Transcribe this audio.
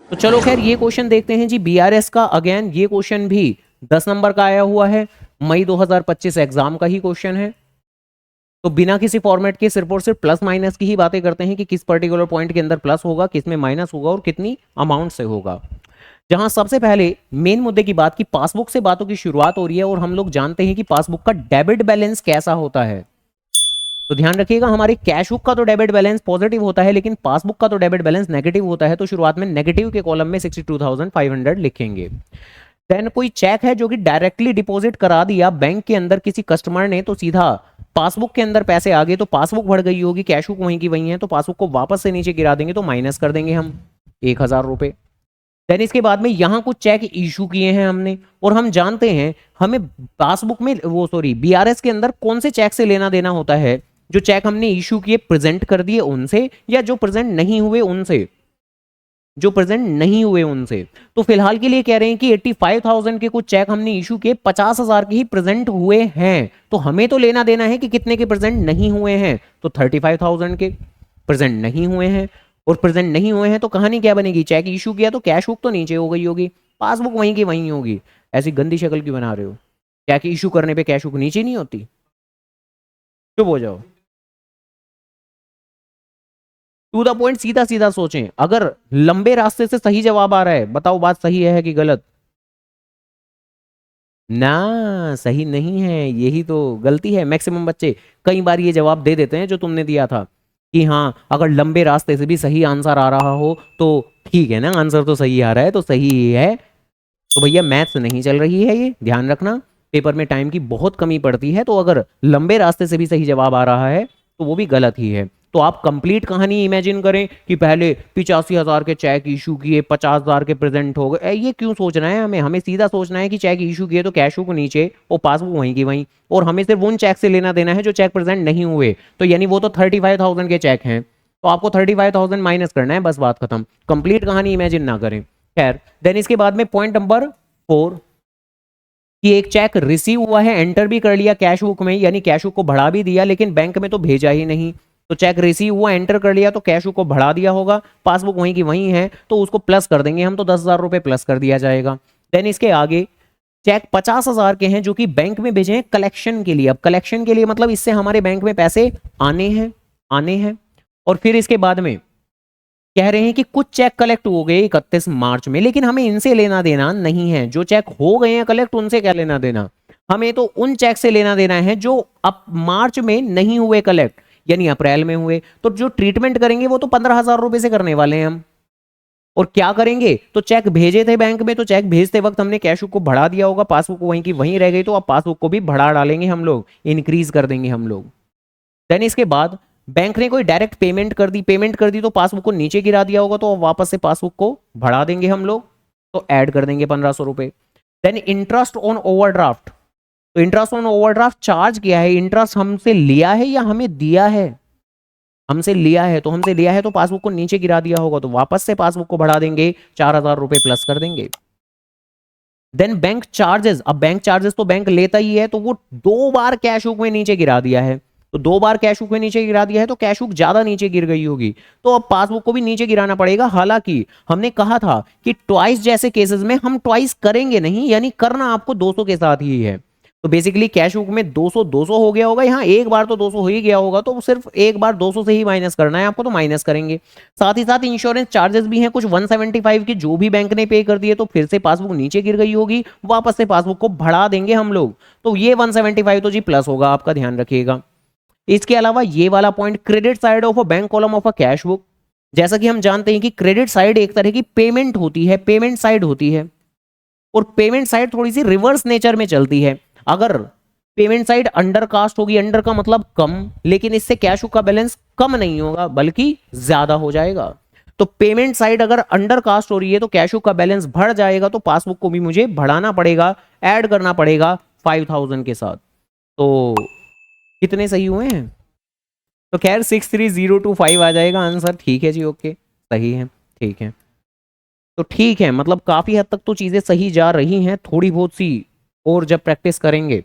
तो चलो खैर ये क्वेश्चन देखते हैं जी बीआरएस का। अगेन ये क्वेश्चन भी 10 नंबर का आया हुआ है, मई 2025 एग्जाम का ही क्वेश्चन है। तो बिना किसी फॉर्मेट के सिर्फ और सिर्फ प्लस माइनस की ही बातें करते हैं कि किस पर्टिकुलर पॉइंट के अंदर प्लस होगा, किस में माइनस होगा और कितनी अमाउंट से होगा। जहां सबसे पहले मेन मुद्दे की बात की पासबुक से बातों की शुरुआत हो रही है, और हम लोग जानते हैं कि पासबुक का डेबिट बैलेंस कैसा होता है। तो ध्यान रखिएगा, हमारे कैश बुक का तो डेबिट बैलेंस पॉजिटिव होता है, लेकिन पासबुक का तो डेबिट बैलेंस नेगेटिव होता है। तो शुरुआत में नेगेटिव के कॉलम में 62,500 लिखेंगे। देन कोई चेक है जो कि डायरेक्टली डिपॉजिट करा दिया बैंक के अंदर किसी कस्टमर ने, तो सीधा पासबुक के अंदर पैसे आ गए, तो पासबुक बढ़ गई होगी, कैश बुक वहीं की वहीं है, तो पासबुक को वापस से नीचे गिरा देंगे, तो माइनस कर देंगे हम 1,000 रुपए। देन इसके बाद में यहां कुछ चेक इशू किए हैं हमने, और हम जानते हैं हमें पासबुक में वो सॉरी बीआरएस के अंदर कौन से चेक से लेना देना होता है। जो चेक हमने इशू किए प्रेजेंट कर दिए उनसे, या जो प्रेजेंट नहीं हुए उनसे, जो प्रेजेंट नहीं हुए उनसे। तो फिलहाल के लिए कह रहे हैं कि 85,000 के कुछ चेक हमने इशू किए, 50,000 के ही प्रेजेंट हुए हैं, तो हमें तो लेना देना है कि कितने के प्रेजेंट नहीं हुए हैं। तो 35,000 के प्रेजेंट नहीं हुए हैं, और प्रेजेंट नहीं हुए हैं तो कहानी क्या बनेगी, चेक इशू किया तो कैश बुक तो नीचे हो गई होगी, पासबुक वहीं की वहीं होगी। ऐसी गंदी शक्ल क्यों बना रहे हो, चेक इशू करने पे कैश बुक नीचे नहीं होती? चुप हो जाओ, टू द पॉइंट, सीधा सीधा सोचें। अगर लंबे रास्ते से सही जवाब आ रहा है, बताओ बात सही है कि गलत? ना, सही नहीं है, यही तो गलती है। मैक्सिमम बच्चे कई बार ये जवाब दे देते हैं जो तुमने दिया था कि हाँ अगर लंबे रास्ते से भी सही आंसर आ रहा हो तो ठीक है ना, आंसर तो सही आ रहा है तो सही ही है। तो भैया मैथ्स नहीं चल रही है, ये ध्यान रखना, पेपर में टाइम की बहुत कमी पड़ती है। तो अगर लंबे रास्ते से भी सही जवाब आ रहा है तो वो भी गलत ही है। तो आप कंप्लीट कहानी इमेजिन करें कि पहले 85,000 के चेक इशू किए, 50,000 के प्रेजेंट हो गए। ये क्यों सोचना है हमें? हमें सीधा सोचना है कि चेक इशू किए तो कैश बुक नीचे और पासबुक वहीं की वहीं, और हमें सिर्फ उन चेक से लेना देना है जो चेक प्रेजेंट नहीं हुए। तो यानी वो तो 35,000 के चेक हैं, तो आपको 35,000 माइनस करना है, बस बात खत्म। कंप्लीट कहानी इमेजिन ना करें। खैर, देन इसके बाद में पॉइंट नंबर 4 कि एक चेक रिसीव हुआ है, एंटर भी कर लिया कैश बुक में, यानी कैश बुक को बढ़ा भी दिया, लेकिन बैंक में तो भेजा ही नहीं। तो चेक रिसीव हुआ, एंटर कर लिया, तो कैश बुक को बढ़ा दिया होगा, पासबुक वहीं की वहीं है, तो उसको प्लस कर देंगे हम, तो 10,000 रुपए प्लस कर दिया जाएगा। देन इसके आगे चेक 50,000 के हैं जो कि बैंक में भेजे हैं कलेक्शन के लिए। अब कलेक्शन के लिए मतलब इससे हमारे बैंक में पैसे आने हैं, आने हैं। और फिर इसके बाद में कह रहे हैं कि कुछ चेक कलेक्ट हो गए 31 मार्च में, लेकिन हमें इनसे लेना देना नहीं है। जो चेक हो गए हैं कलेक्ट उनसे क्या लेना देना, हमें तो उन चेक से लेना देना है जो अब मार्च में नहीं हुए कलेक्ट, यानी अप्रैल में हुए। तो जो ट्रीटमेंट करेंगे वो तो 15,000 रुपए से करने वाले हैं हम। और क्या करेंगे, तो चेक भेजे थे बैंक में, तो चेक भेजते वक्त हमने कैश बुक को बढ़ा दिया होगा, पासबुक वहीं की वहीं रह गई, तो अब पासबुक को भी बढ़ा डालेंगे हम लोग, इंक्रीज कर देंगे हम लोग। देन इसके बाद बैंक ने कोई डायरेक्ट पेमेंट कर दी तो पासबुक को नीचे गिरा दिया होगा, तो वापस से पासबुक को बढ़ा देंगे हम लोग, तो ऐड कर देंगे 1,500 रुपए। देन इंटरेस्ट ऑन ओवरड्राफ्ट, तो इंटरेस्ट ऑन ओवरड्राफ्ट चार्ज किया है, इंटरेस्ट हमसे लिया है या हमें दिया है? हमसे लिया है, तो हमसे लिया है तो पासबुक को नीचे गिरा दिया होगा, तो वापस से पासबुक को बढ़ा देंगे, 4,000 रुपए प्लस कर देंगे। देन बैंक चार्जेस, अब बैंक चार्जेस तो बैंक लेता ही है, तो वो 2 बार कैश बुक में नीचे गिरा दिया है, तो 2 बार कैश बुक में नीचे गिरा दिया है, तो कैश बुक ज्यादा नीचे गिर गई होगी, तो अब पासबुक को भी नीचे गिराना पड़ेगा। हालांकि हमने कहा था कि ट्वाइस जैसे केसेस में हम ट्वाइस करेंगे नहीं, यानी करना आपको 200 के साथ ही है। तो बेसिकली कैश बुक में 200 200 हो गया होगा, यहाँ एक बार तो 200 हो ही गया होगा, तो सिर्फ एक बार 200 से ही माइनस करना है आपको, तो माइनस करेंगे। साथ ही साथ इंश्योरेंस चार्जेस भी हैं कुछ 175 के, जो भी बैंक ने पे कर दिए, तो फिर से पासबुक नीचे गिर गई होगी, वापस से पासबुक को बढ़ा देंगे हम लोग, तो ये 175 तो जी प्लस होगा, आपका ध्यान रखिएगा। इसके अलावा ये वाला point, credit side of a bank column of a cash book, जैसा कि हम जानते हैं कि क्रेडिट साइड एक तरह की पेमेंट होती है, पेमेंट साइड होती है, और पेमेंट साइड थोड़ी सी रिवर्स नेचर में चलती है। अगर पेमेंट साइड अंडर कास्ट होगी, अंडर का मतलब कम, लेकिन इससे कैश का बैलेंस कम नहीं होगा बल्कि ज्यादा हो जाएगा। तो पेमेंट साइड अगर अंडर कास्ट हो रही है तो कैश का बैलेंस बढ़ जाएगा, तो पासबुक को भी मुझे बढ़ाना पड़ेगा, ऐड करना पड़ेगा 5,000 के साथ। तो कितने सही हुए हैं? तो खैर 63025 आ जाएगा आंसर। ठीक है जी, ओके, सही है, ठीक है। तो ठीक है, मतलब काफी हद तक तो चीजें सही जा रही हैं, थोड़ी बहुत सी और जब प्रैक्टिस करेंगे